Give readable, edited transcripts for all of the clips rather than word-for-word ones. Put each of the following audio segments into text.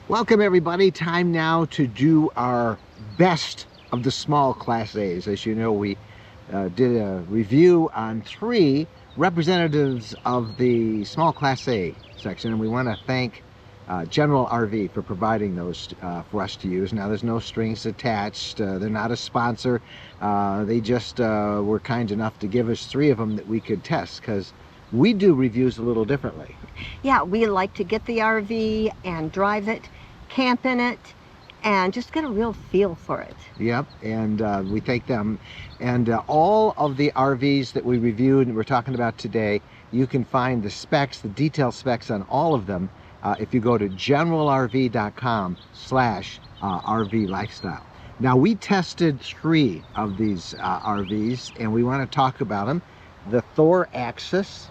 Welcome everybody. Time now to do our best of the small Class A's. As you know, we did a review on 3 representatives of the small Class A section, and we want to thank General RV for providing those for us to use. Now, there's no strings attached. They're not a sponsor. They just were kind enough to give us 3 of them that we could test, because we do reviews a little differently. Yeah, we like to get the RV and drive it, camp in it, and just get a real feel for it. Yep, and we thank them. And all of the RVs that we reviewed and we're talking about today, you can find the specs, the detailed specs on all of them if you go to generalrv.com/RV lifestyle. Now, we tested 3 of these RVs, and we want to talk about them. The Thor Axis,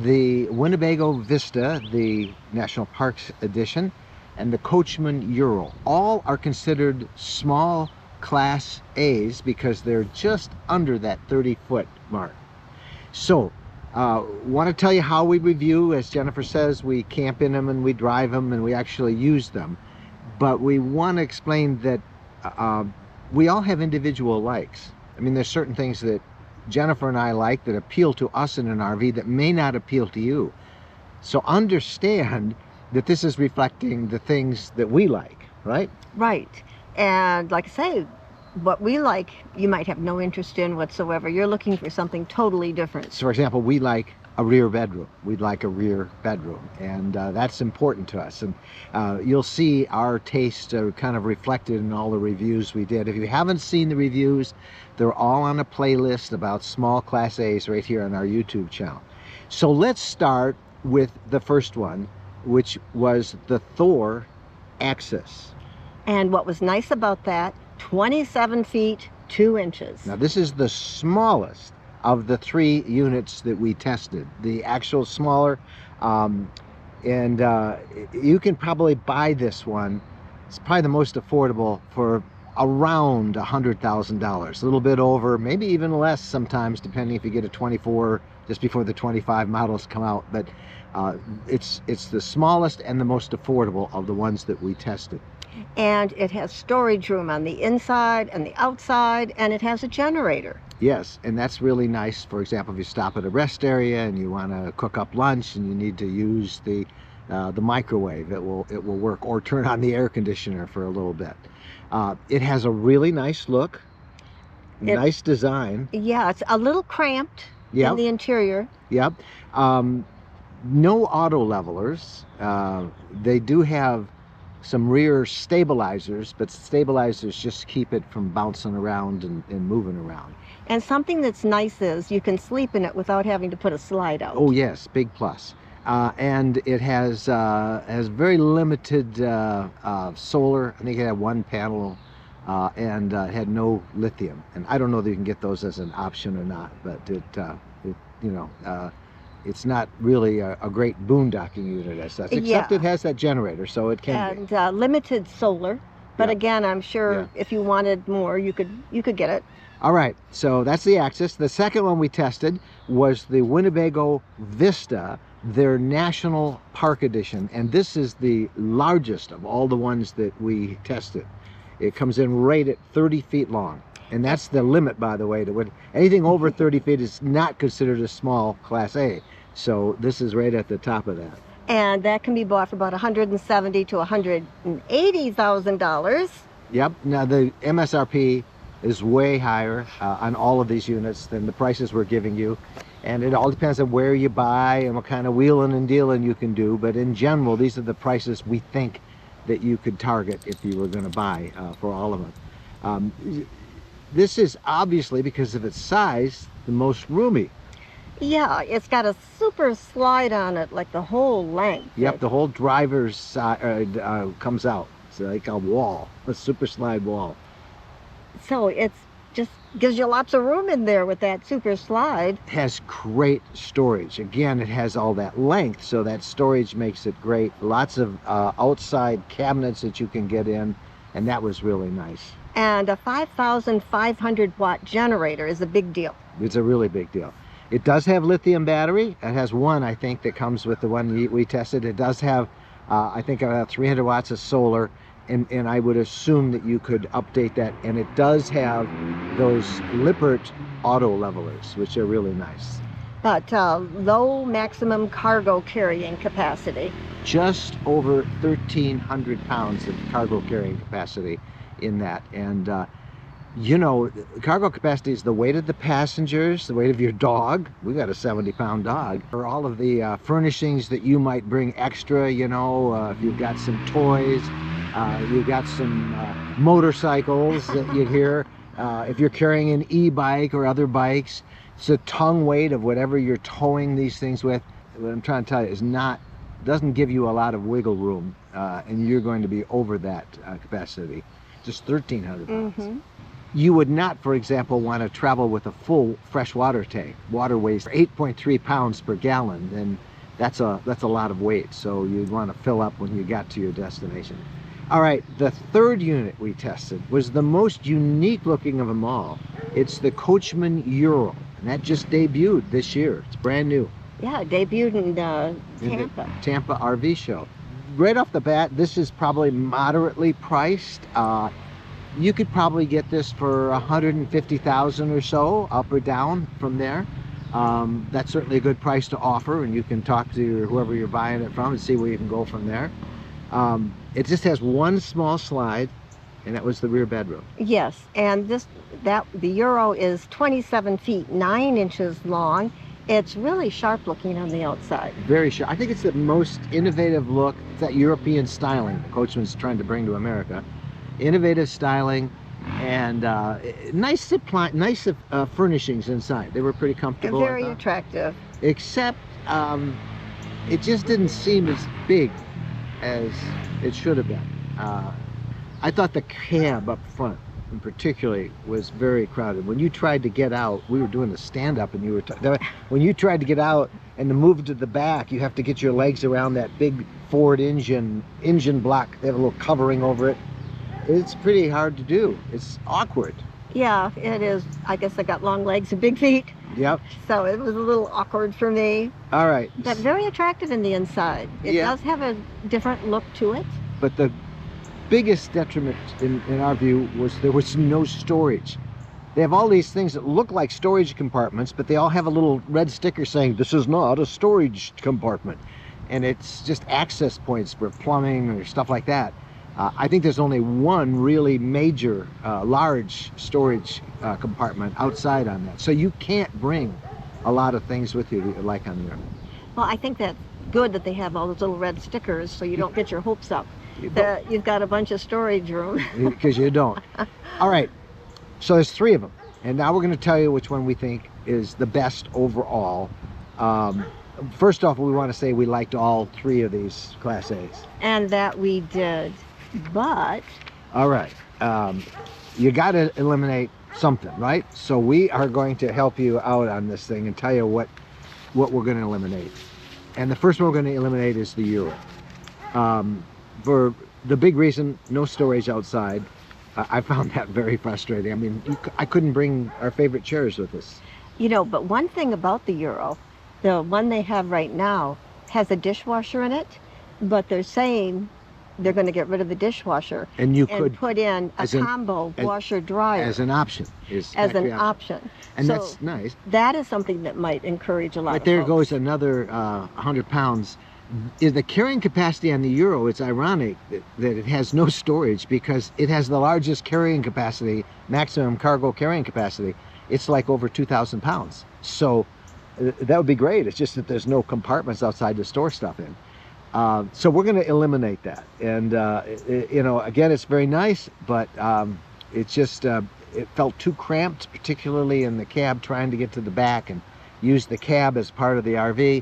the Winnebago Vista, the National Parks Edition, and the Coachmen Euro. All are considered small Class A's because they're just under that 30-foot mark. So, want to tell you how we review. As Jennifer says, we camp in them and we drive them and we actually use them. But we want to explain that we all have individual likes. I mean, there's certain things that Jennifer and I like that appeal to us in an RV that may not appeal to you. So understand that this is reflecting the things that we like, right? Right. And like I say, what we like, you might have no interest in whatsoever. You're looking for something totally different. So, for example, we like a rear bedroom. We'd like a rear bedroom, and that's important to us. And you'll see our taste kind of reflected in all the reviews we did. If you haven't seen the reviews, they're all on a playlist about small Class A's right here on our YouTube channel. So let's start with the first one, which was the Thor Axis. And what was nice about that, 27 feet 2 inches. Now, this is the smallest of the 3 units that we tested, the actual smaller, and you can probably buy this one. It's probably the most affordable for around $100,000, a little bit over, maybe even less sometimes, depending if you get a 24 just before the 25 models come out. But it's the smallest and the most affordable of the ones that we tested. And it has storage room on the inside and the outside, and it has a generator. Yes, and that's really nice. For example, if you stop at a rest area and you want to cook up lunch and you need to use the microwave, it will work, or turn on the air conditioner for a little bit. It has a really nice look, nice design. Yeah, it's a little cramped in the interior. Yep. No auto levelers. They do have some rear stabilizers, but stabilizers just keep it from bouncing around and moving around. And something that's nice is you can sleep in it without having to put a slide out. Oh yes, big plus. And it has very limited solar. I think it had 1 panel, and had no lithium. And I don't know that you can get those as an option or not, but it's not really a great boondocking unit as such, except it has that generator, so it can be. And limited solar, but again, I'm sure if you wanted more, you could get it. All right, so that's the Axis. The second one we tested was the Winnebago Vista, their National Park Edition, and this is the largest of all the ones that we tested. It comes in right at 30 feet long. And that's the limit, by the way, to what anything over 30 feet is not considered a small Class A. So this is right at the top of that. And that can be bought for about $170,000 to $180,000. Yep. Now the MSRP is way higher on all of these units than the prices we're giving you. And it all depends on where you buy and what kind of wheeling and dealing you can do. But in general, these are the prices we think that you could target if you were going to buy for all of them. This is obviously, because of its size, the most roomy. Yeah, it's got a super slide on it, like the whole length. Yep, the whole driver's side comes out. It's like a wall, a super slide wall. So it's just gives you lots of room in there with that super slide. It has great storage. Again, it has all that length, so that storage makes it great. Lots of outside cabinets that you can get in, and that was really nice. And a 5,500 watt generator is a big deal. It's a really big deal. It does have lithium battery. It has one, I think, that comes with the one we tested. It does have I think 300 watts of solar, and I would assume that you could update that. And it does have those Lippert auto levelers, which are really nice. But low maximum cargo carrying capacity. Just over 1,300 pounds of cargo carrying capacity in that. And you know, cargo capacity is the weight of the passengers, the weight of your dog. We got a 70-pound dog. Or all of the furnishings that you might bring extra, you know, if you've got some toys, you've got some motorcycles that you hear. If you're carrying an e-bike or other bikes, it's a tongue weight of whatever you're towing these things with. What I'm trying to tell you is doesn't give you a lot of wiggle room, and you're going to be over that capacity. Just 1,300 pounds. Mm-hmm. You would not, for example, want to travel with a full freshwater tank. Water weighs 8.3 pounds per gallon, and that's a lot of weight. So you'd want to fill up when you got to your destination. All right, the third unit we tested was the most unique looking of them all. It's the Coachmen Euro, and that just debuted this year. It's brand new. Yeah, it debuted in Tampa. In the Tampa RV show. Right off the bat, this is probably moderately priced. You could probably get this for $150,000 or so, up or down from there. That's certainly a good price to offer, and you can talk to whoever you're buying it from and see where you can go from there. It just has one small slide, and that was the rear bedroom. Yes, and the Euro is 27 feet 9 inches long. It's really sharp looking on the outside. Very sharp. I think it's the most innovative look. It's that European styling Coachman's trying to bring to America. Innovative styling and nice furnishings inside. They were pretty comfortable. Very attractive. Except it just didn't seem as big as it should have been. I thought the cab up front in particularly was very crowded. When you tried to get out, we were doing the stand-up, and when you tried to get out and to move to the back, you have to get your legs around that big Ford engine block. They have a little covering over it. It's pretty hard to do. It's awkward. Yeah, it is. I guess I got long legs and big feet. Yep. So it was a little awkward for me. All right. But very attractive in the inside. It does have a different look to it. But the biggest detriment in our view was there was no storage. They have all these things that look like storage compartments, but they all have a little red sticker saying, "This is not a storage compartment." And it's just access points for plumbing or stuff like that. I think there's only one really major, large storage compartment outside on that. So you can't bring a lot of things with you like on there. Well, I think that's good that they have all those little red stickers so you don't get your hopes up that you've got a bunch of storage room. Because you don't. All right, so there's 3 of them. And now we're going to tell you which one we think is the best overall. First off, we want to say we liked all 3 of these Class A's. And that we did. But all right, you got to eliminate something, right? So we are going to help you out on this thing and tell you what we're going to eliminate. And the first one we're going to eliminate is the Euro. For the big reason, no storage outside. I found that very frustrating. I mean, I couldn't bring our favorite chairs with us. You know, but one thing about the Euro, the one they have right now, has a dishwasher in it, but they're saying they're going to get rid of the dishwasher and could put in a combo washer dryer as an option. And so that's nice. That is something that might encourage a lot. But of there folks. goes another 100 pounds. Is the carrying capacity on the Euro? It's ironic that it has no storage because it has the largest carrying capacity, maximum cargo carrying capacity. It's like over 2,000 pounds. So that would be great. It's just that there's no compartments outside to store stuff in. So we're going to eliminate that. And, you know, again, it's very nice, but it's just, it felt too cramped, particularly in the cab, trying to get to the back and use the cab as part of the RV,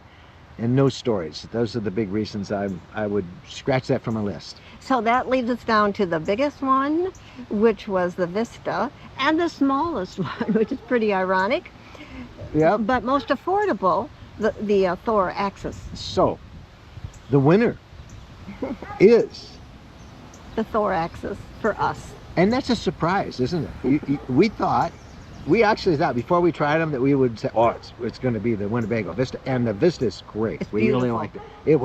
and no storage. Those are the big reasons I would scratch that from a list. So that leads us down to the biggest one, which was the Vista, and the smallest one, which is pretty ironic. Yeah. But most affordable, the Thor Axis. So, the winner is the Thor Axis for us. And that's a surprise, isn't it? We actually thought before we tried them that we would say, oh, it's going to be the Winnebago Vista, and the Vista is great. It's we beautiful. really liked it. It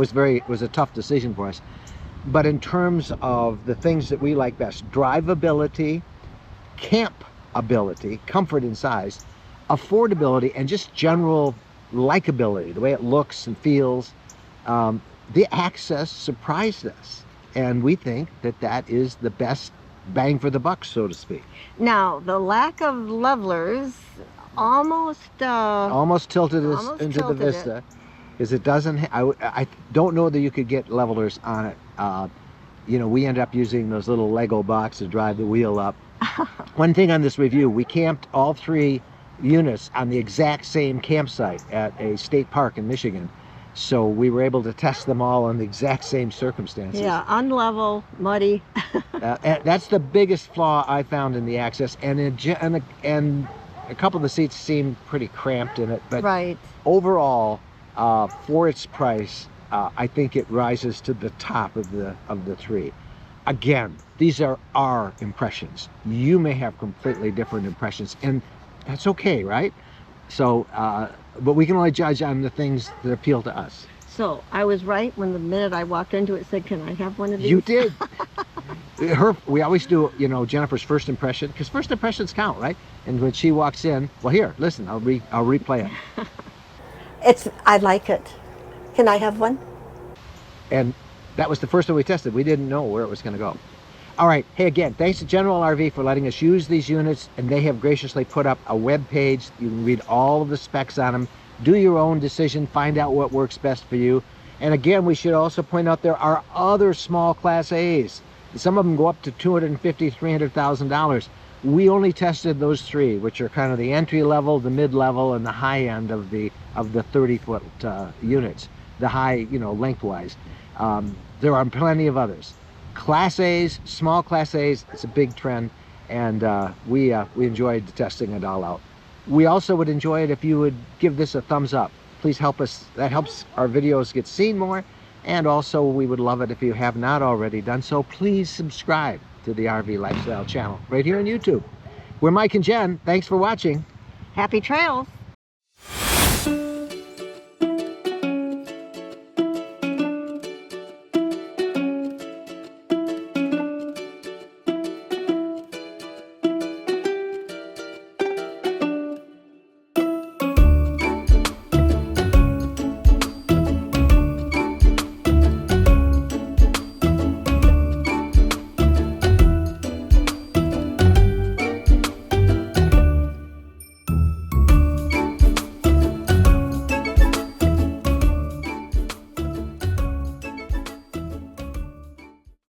was a tough decision for us. But in terms of the things that we like best, drivability, camp ability, comfort and size, affordability, and just general likability, the way it looks and feels, the Axis surprised us. And we think that that is the best bang for the buck, so to speak. Now, the lack of levelers almost tilted us into the Vista, because it doesn't. I don't know that you could get levelers on it. You know, we end up using those little Lego blocks to drive the wheel up. One thing on this review, we camped all 3 units on the exact same campsite at a state park in Michigan. So we were able to test them all on the exact same circumstances. Yeah, unlevel, muddy. And that's the biggest flaw I found in the Axis, and a couple of the seats seemed pretty cramped in it. But right. Overall, for its price, I think it rises to the top of the 3. Again, these are our impressions. You may have completely different impressions, and that's okay, right? So, but we can only judge on the things that appeal to us. So I was right when the minute I walked into it said, "Can I have one of these?" You did. We always do, you know, Jennifer's first impression, because first impressions count, right? And when she walks in, well, here, listen, I'll replay it. I like it. Can I have one? And that was the first one we tested. We didn't know where it was going to go. All right. Hey, again, thanks to General RV for letting us use these units, and they have graciously put up a web page. You can read all of the specs on them, do your own decision, find out what works best for you. And again, we should also point out there are other small Class A's. Some of them go up to $250,000, $300,000. We only tested those 3, which are kind of the entry level, the mid level, and the high end of the 30-foot units. The high, you know, lengthwise. There are plenty of others. Class A's, small Class A's, it's a big trend, and we enjoyed testing it all out. We also would enjoy it if you would give this a thumbs up. Please help us. That helps our videos get seen more, and also we would love it if you have not already done so. Please subscribe to the RV Lifestyle channel right here on YouTube. We're Mike and Jen. Thanks for watching. Happy trails.